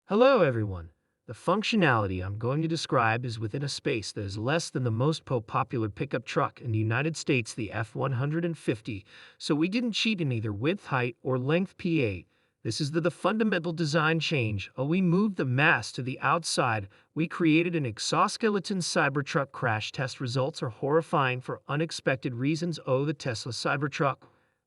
Hello, everyone. The functionality I'm going to describe is within a space that is less than the most popular pickup truck in the United States, the F-150, so we didn't cheat in either width, height, or length PA. This is the fundamental design change. We moved the mass to the outside. We created an exoskeleton Cybertruck. Crash test results are horrifying for unexpected reasons. The Tesla Cybertruck.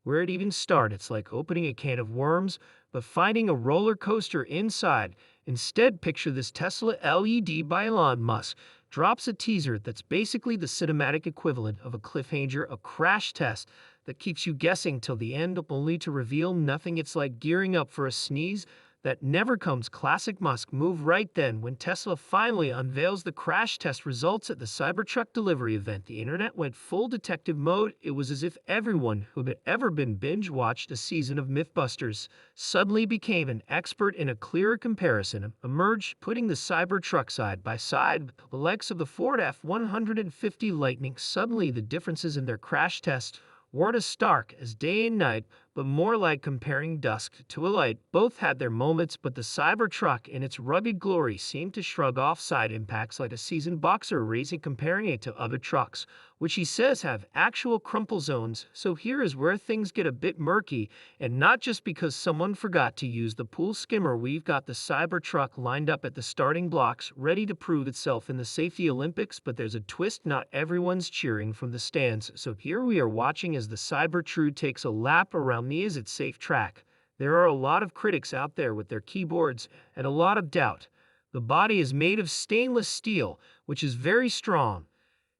Where it even starts, it's like opening a can of worms, but finding a roller coaster inside. Instead, picture this: Tesla LED by Elon Musk drops a teaser that's basically the cinematic equivalent of a cliffhanger, a crash test that keeps you guessing till the end, only to reveal nothing. It's like gearing up for a sneeze that never comes. Classic Musk move. Right then, when Tesla finally unveils the crash test results at the Cybertruck delivery event, the internet went full detective mode. It was as if everyone who had ever been binge-watched a season of Mythbusters suddenly became an expert. In a clearer comparison emerged, putting the Cybertruck side by side with the likes of the Ford F-150 Lightning. Suddenly, the differences in their crash test weren't as stark as day and night, but more like comparing dusk to a light. Both had their moments, but the Cybertruck in its rugged glory seemed to shrug off side impacts like a seasoned boxer racing, comparing it to other trucks, which he says have actual crumple zones. So here is where things get a bit murky, and not just because someone forgot to use the pool skimmer. We've got the Cybertruck lined up at the starting blocks, ready to prove itself in the safety Olympics, but there's a twist: not everyone's cheering from the stands. So here we are watching as the Cybertruck takes a lap around the "is it safe" track. There are a lot of critics out there with their keyboards and a lot of doubt. The body is made of stainless steel, which is very strong.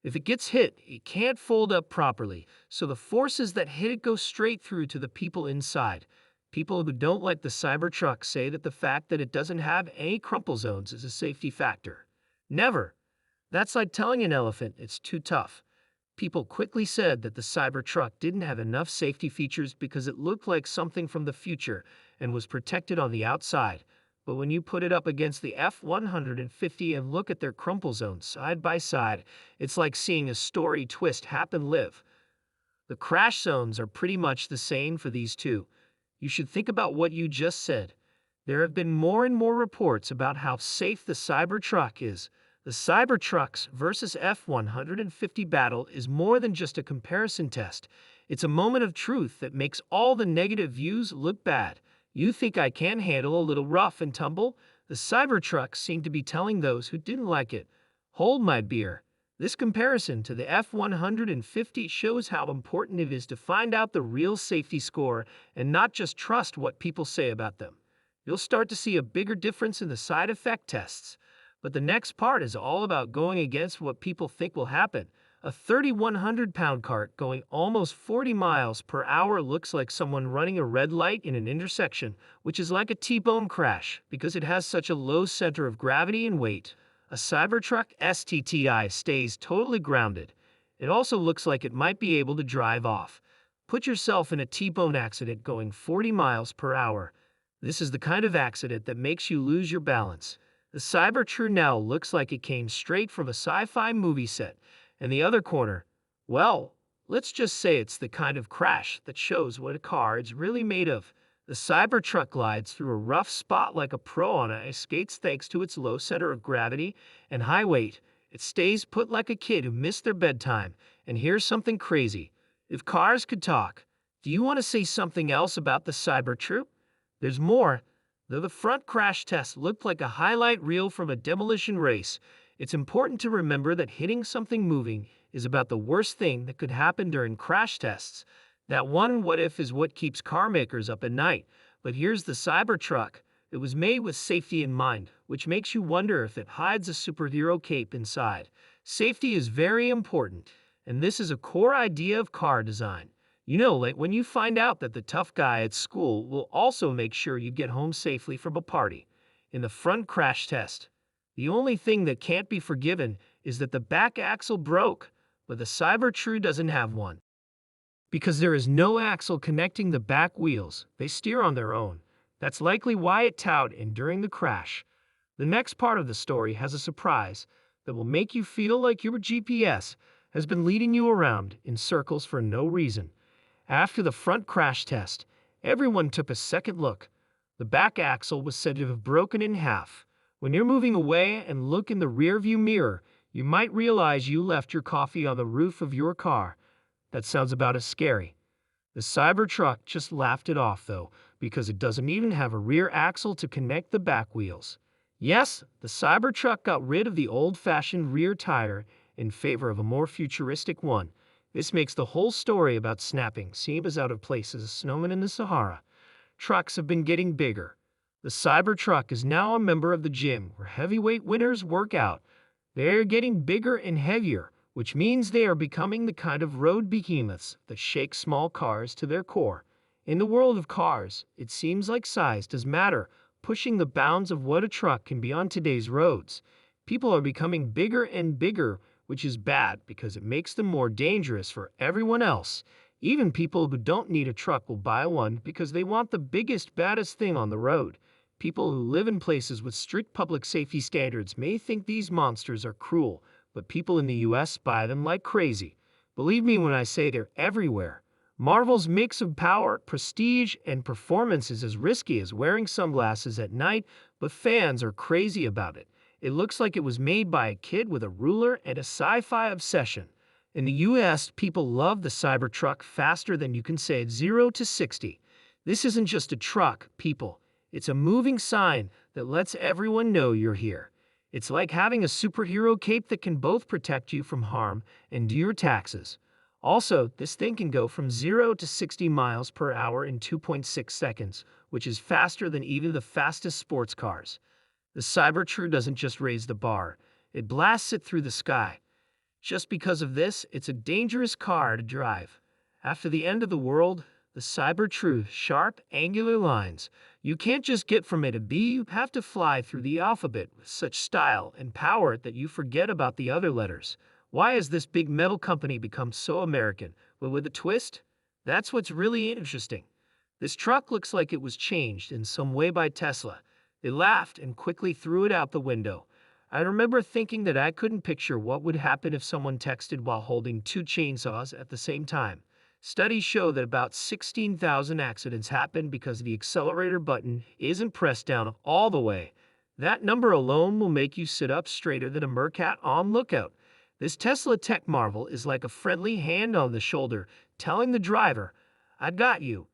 If it gets hit, it can't fold up properly, so the forces that hit it go straight through to the people inside. People who don't like the Cybertruck say that the fact that it doesn't have any crumple zones is a safety factor. Never. That's like telling an elephant it's too tough. People quickly said that the Cybertruck didn't have enough safety features because it looked like something from the future and was protected on the outside. But when you put it up against the F-150 and look at their crumple zones side by side, it's like seeing a story twist happen live. The crash zones are pretty much the same for these two. You should think about what you just said. There have been more and more reports about how safe the Cybertruck is. The Cybertrucks versus F-150 battle is more than just a comparison test. It's a moment of truth that makes all the negative views look bad. You think I can handle a little rough and tumble? The Cybertruck seemed to be telling those who didn't like it, hold my beer. This comparison to the F-150 shows how important it is to find out the real safety score and not just trust what people say about them. You'll start to see a bigger difference in the side effect tests. But the next part is all about going against what people think will happen. A 3,100-pound cart going almost 40 miles per hour looks like someone running a red light in an intersection, which is like a T-bone crash because it has such a low center of gravity and weight. A Cybertruck STTI stays totally grounded. It also looks like it might be able to drive off. Put yourself in a T-bone accident going 40 miles per hour. This is the kind of accident that makes you lose your balance. The Cybertruck now looks like it came straight from a sci-fi movie set. And the other corner, well, let's just say it's the kind of crash that shows what a car is really made of. The Cybertruck glides through a rough spot like a pro on ice skates thanks to its low center of gravity and high weight. It stays put like a kid who missed their bedtime. And here's something crazy. If cars could talk, do you want to say something else about the Cybertruck? There's more. Though the front crash test looked like a highlight reel from a demolition race, it's important to remember that hitting something moving is about the worst thing that could happen during crash tests. That one what if is what keeps car makers up at night. But here's the Cybertruck. It was made with safety in mind, which makes you wonder if it hides a superhero cape inside. Safety is very important, and this is a core idea of car design. You know, like when you find out that the tough guy at school will also make sure you get home safely from a party. In the front crash test, the only thing that can't be forgiven is that the back axle broke, but the Cybertruck doesn't have one. Because there is no axle connecting the back wheels, they steer on their own. That's likely why it towed in during the crash. The next part of the story has a surprise that will make you feel like your GPS has been leading you around in circles for no reason. After the front crash test, everyone took a second look. The back axle was said to have broken in half. When you're moving away and look in the rearview mirror, you might realize you left your coffee on the roof of your car. That sounds about as scary. The Cybertruck just laughed it off, though, because it doesn't even have a rear axle to connect the back wheels. Yes, the Cybertruck got rid of the old-fashioned rear tire in favor of a more futuristic one. This makes the whole story about snapping seem as out of place as a snowman in the Sahara. Trucks have been getting bigger. The Cybertruck is now a member of the gym where heavyweight winners work out. They are getting bigger and heavier, which means they are becoming the kind of road behemoths that shake small cars to their core. In the world of cars, it seems like size does matter, pushing the bounds of what a truck can be on today's roads. People are becoming bigger and bigger, which is bad because it makes them more dangerous for everyone else. Even people who don't need a truck will buy one because they want the biggest, baddest thing on the road. People who live in places with strict public safety standards may think these monsters are cruel, but people in the US buy them like crazy. Believe me when I say they're everywhere. Marvel's mix of power, prestige, and performance is as risky as wearing sunglasses at night, but fans are crazy about it. It looks like it was made by a kid with a ruler and a sci-fi obsession. In the US, people love the Cybertruck faster than you can say 0 to 60. This isn't just a truck, people. It's a moving sign that lets everyone know you're here. It's like having a superhero cape that can both protect you from harm and do your taxes. Also, this thing can go from 0 to 60 miles per hour in 2.6 seconds, which is faster than even the fastest sports cars. The Cybertruck doesn't just raise the bar, it blasts it through the sky. Just because of this, it's a dangerous car to drive. After the end of the world, the Cybertruck, sharp, angular lines. You can't just get from A to B, you have to fly through the alphabet with such style and power that you forget about the other letters. Why has this big metal company become so American? Well, with a twist? That's what's really interesting. This truck looks like it was changed in some way by Tesla. They laughed and quickly threw it out the window. I remember thinking that I couldn't picture what would happen if someone texted while holding two chainsaws at the same time. Studies show that about 16,000 accidents happen because the accelerator button isn't pressed down all the way. That number alone will make you sit up straighter than a meerkat on lookout. This Tesla tech marvel is like a friendly hand on the shoulder, telling the driver, "I got you."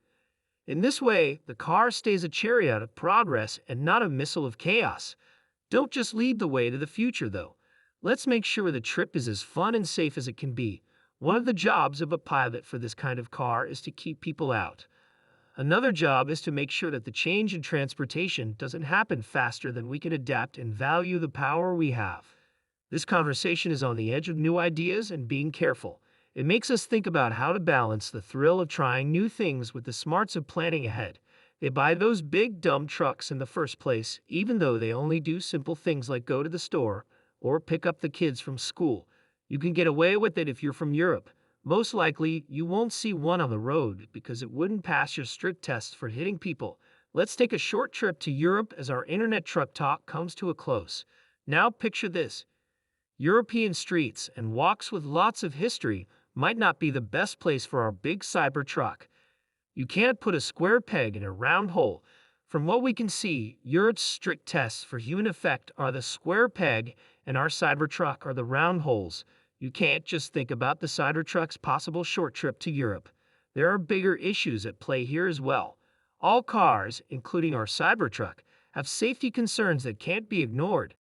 In this way, the car stays a chariot of progress and not a missile of chaos. Don't just lead the way to the future, though. Let's make sure the trip is as fun and safe as it can be. One of the jobs of a pilot for this kind of car is to keep people out. Another job is to make sure that the change in transportation doesn't happen faster than we can adapt and value the power we have. This conversation is on the edge of new ideas and being careful. It makes us think about how to balance the thrill of trying new things with the smarts of planning ahead. They buy those big, dumb trucks in the first place, even though they only do simple things like go to the store or pick up the kids from school. You can get away with it if you're from Europe. Most likely, you won't see one on the road because it wouldn't pass your strict tests for hitting people. Let's take a short trip to Europe as our internet truck talk comes to a close. Now picture this. European streets and walks with lots of history might not be the best place for our big Cybertruck. You can't put a square peg in a round hole. From what we can see, Europe's strict tests for human effect are the square peg and our Cybertruck are the round holes. You can't just think about the Cybertruck's possible short trip to Europe. There are bigger issues at play here as well. All cars, including our Cybertruck, have safety concerns that can't be ignored.